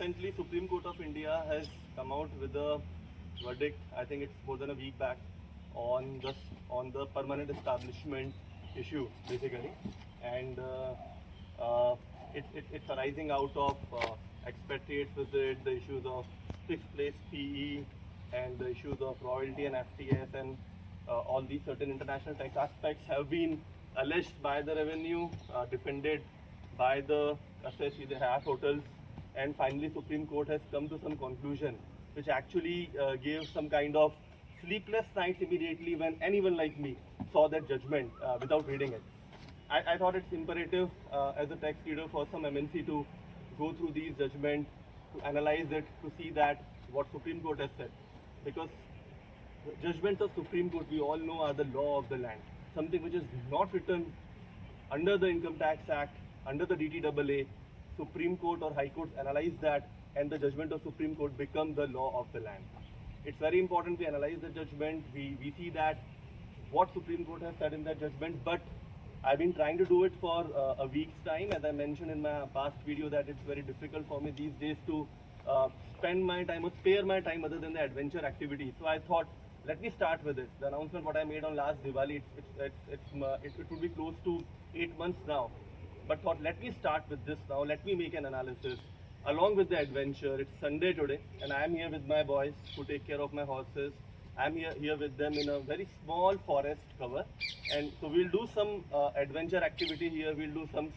recently Supreme Court of India has come out with a verdict. I think it's more than a week back on the permanent establishment issue basically, and it's arising out of expatriate visit, the issues of fixed place PE, and the issues of royalty and FTS, and all these certain international tax aspects have been alleged by the revenue, defended by the assessee, the Hyatt hotels, and finally Supreme Court has come to some conclusion which actually gave some kind of sleepless nights immediately when anyone like me saw that judgment without reading it. I thought it's imperative as a tax leader for some MNC to go through these judgments, to analyze it, to see that what Supreme Court has said. Because judgments of Supreme Court, we all know, are the law of the land. Something which is not written under the Income Tax Act, under the DTAA, Supreme Court or High Courts analyze that, and the judgment of Supreme Court become the law of the land. It's very important we analyze the judgment. We see that what Supreme Court has said in that judgment, but I've been trying to do it for a week's time. As I mentioned in my past video, that it's very difficult for me these days to spend my time or spare my time other than the adventure activity. So I thought, let me start with it. The announcement what I made on last Diwali, it would be close to 8 months now. But thought, let me start with this now. Let me make an analysis along with the adventure. It's Sunday today, and I am here with my boys who take care of my horses. I'm here with them in a very small forest cover, and so we'll do some adventure activity here. We'll do some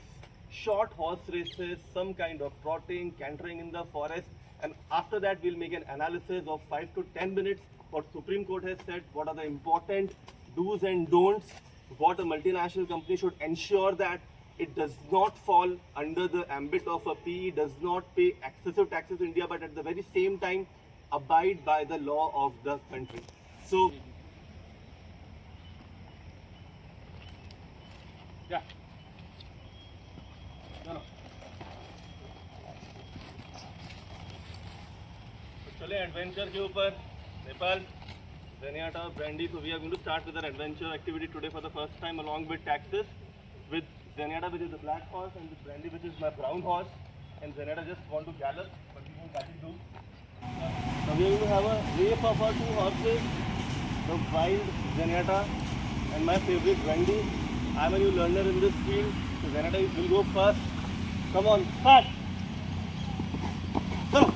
short horse races, some kind of trotting, cantering in the forest, and after that we'll make an analysis of 5 to 10 minutes what Supreme Court has said, what are the important do's and don'ts, what a multinational company should ensure that it does not fall under the ambit of a PE, does not pay excessive taxes in India, but at the very same time abide by the law of the country. So, yeah. No. So, चले adventure के ऊपर Nepal, Zenyatta, Brandy. So we are going to start with our adventure activity today for the first time along with taxes, with Zenyatta, which is the black horse, and with Brandy, which is my brown horse. And Zenyatta just want to gallop, but we won't let it do. Now we are going to have a race of our two horses, the wild Zenyatta and my favorite Brandy. I am a new learner in this field, so Zenyatta will go first. Come on, start! Go!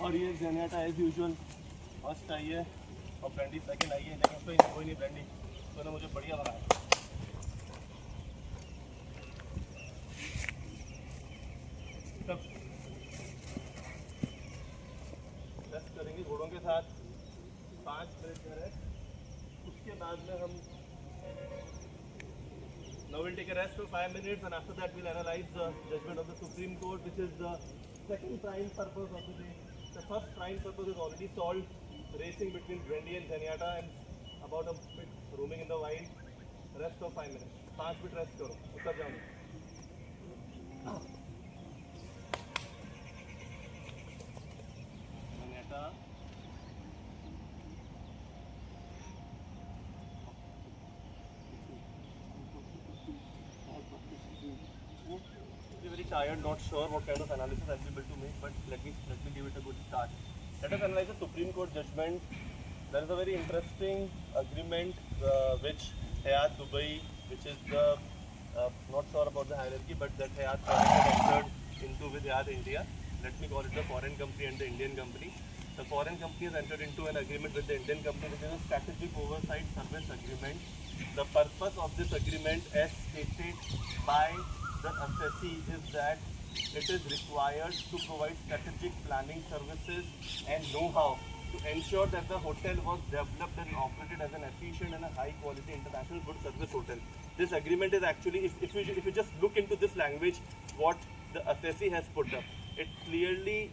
और ये जेनियाटा as usual first आई है और brandy second आई है, लेकिन उसमें कोई नहीं brandy तो मुझे बढ़िया लगा है। तब रेस्ट करेंगे घोड़ों के साथ 5 मिनट का रेस्ट, उसके बाद में हम now we'll take a rest for 5 minutes and after that we'll analyze the judgment of the Supreme Court, which is the second prime purpose of the day. The first prime purpose is already solved, racing between Brandy and Zenyatta and about a bit roaming in the wild. Rest for 5 minutes. 5 minute rest करो, उतर जाओ। Zenyatta very tired, not sure what kind of analysis I'll be able to make, but let me give it a good start. Let us analyze the Supreme Court judgment. There is a very interesting agreement which Hayat Dubai, which is the not sure about the hierarchy, but that Hayat has entered into with Hayat India. Let me call it the foreign company and the Indian company. The foreign company has entered into an agreement with the Indian company, which is a strategic oversight service agreement. The purpose of this agreement, as stated by the assessee, is that it is required to provide strategic planning services and know-how to ensure that the hotel was developed and operated as an efficient and a high-quality international good service hotel. This agreement is actually, if you just look into this language, what the assessee has put up, it clearly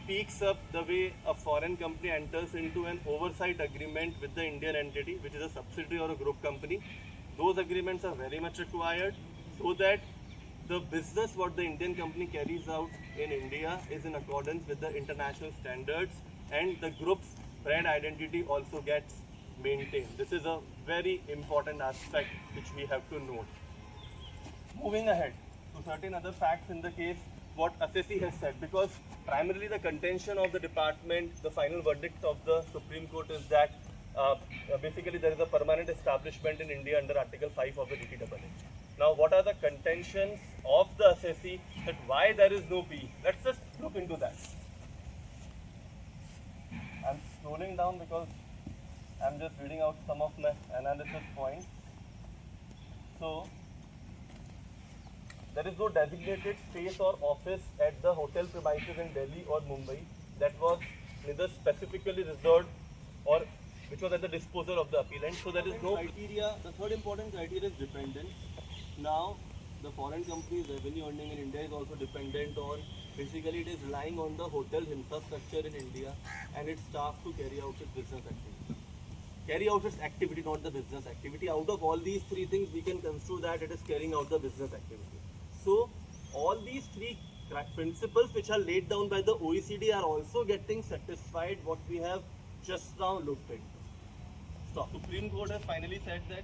speaks up the way a foreign company enters into an oversight agreement with the Indian entity, which is a subsidiary or a group company. Those agreements are very much required so that the business what the Indian company carries out in India is in accordance with the international standards, and the group's brand identity also gets maintained. This is a very important aspect which we have to note. Moving ahead to certain other facts in the case, what assessee has said, because primarily the contention of the department, the final verdict of the Supreme Court is that basically there is a permanent establishment in India under Article 5 of the DTAA. Now, what are the contentions of the assessee, that why there is no PE? Let's just look into that. I'm scrolling down because I'm just reading out some of my analysis points. So, there is no designated space or office at the hotel premises in Delhi or Mumbai that was neither specifically reserved or which was at the disposal of the appellant. So there is no criteria. The third important criteria is dependence. Now, the foreign company's revenue earning in India is also dependent on, basically it is relying on the hotel infrastructure in India and its staff to carry out its business activity. Carry out its activity, not the business activity. Out of all these three things, we can construe that it is carrying out the business activity. So, all these three principles which are laid down by the OECD are also getting satisfied, what we have just now looked at. So, Supreme Court has finally said that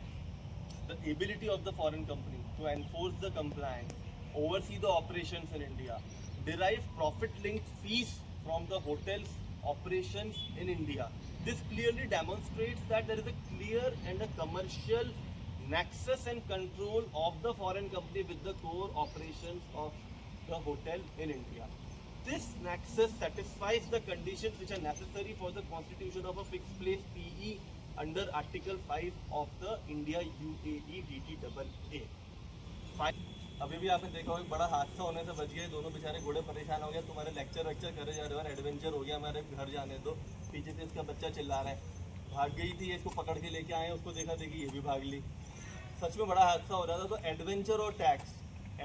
the ability of the foreign company to enforce the compliance, oversee the operations in India, derive profit-linked fees from the hotel's operations in India. This clearly demonstrates that there is a clear and a commercial nexus and control of the foreign company with the core operations of the hotel in India. This nexus satisfies the conditions which are necessary for the constitution of a fixed place PE under Article 5 of the India UAE DTAA. अभी भी आपने देखा होगा बड़ा हादसा होने से बच गए, दोनों बेचारे घोड़े परेशान हो गए, तुम्हारे लेक्चर करे जा रहे हो, एडवेंचर हो गया, हमारे घर जाने दो, पीछे से इसका बच्चा चिल्ला रहा है, भाग गई थी, इसको पकड़ के लेके आए, उसको देखा देखी ये भी भाग ली, सच में बड़ा हादसा हो रहा था। तो एडवेंचर और टैक्स,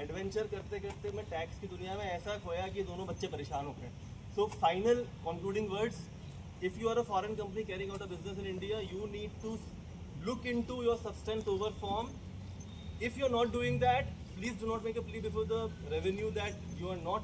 एडवेंचर करते करते मैं टैक्स की दुनिया में ऐसा खोया कि दोनों बच्चे परेशान हो गए। So final concluding words, if you are a foreign company carrying out a business in India, you need to look into your substance over form. If you are not doing that, please do not make a plea before the revenue that you are not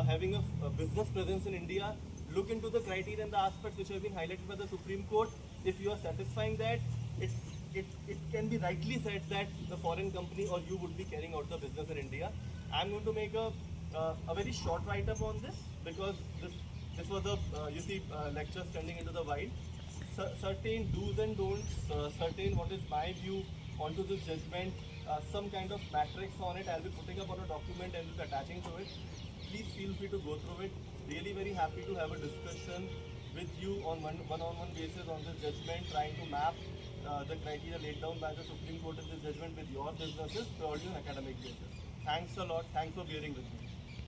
having a business presence in India. Look into the criteria and the aspects which have been highlighted by the Supreme Court. If you are satisfying that, it can be rightly said that the foreign company or you would be carrying out the business in India. I am going to make a very short write-up on this because this was a lecture standing into the wild. Certain do's and don'ts, certain what is my view onto this judgment, some kind of matrix on it. I'll be putting up on a document and attaching to it. Please feel free to go through it. really very happy to have a discussion with you on one-on-one basis on this judgment, trying to map the criteria laid down by the Supreme Court in this judgment with your businesses purely on academic basis. Thanks a lot. Thanks for bearing with me.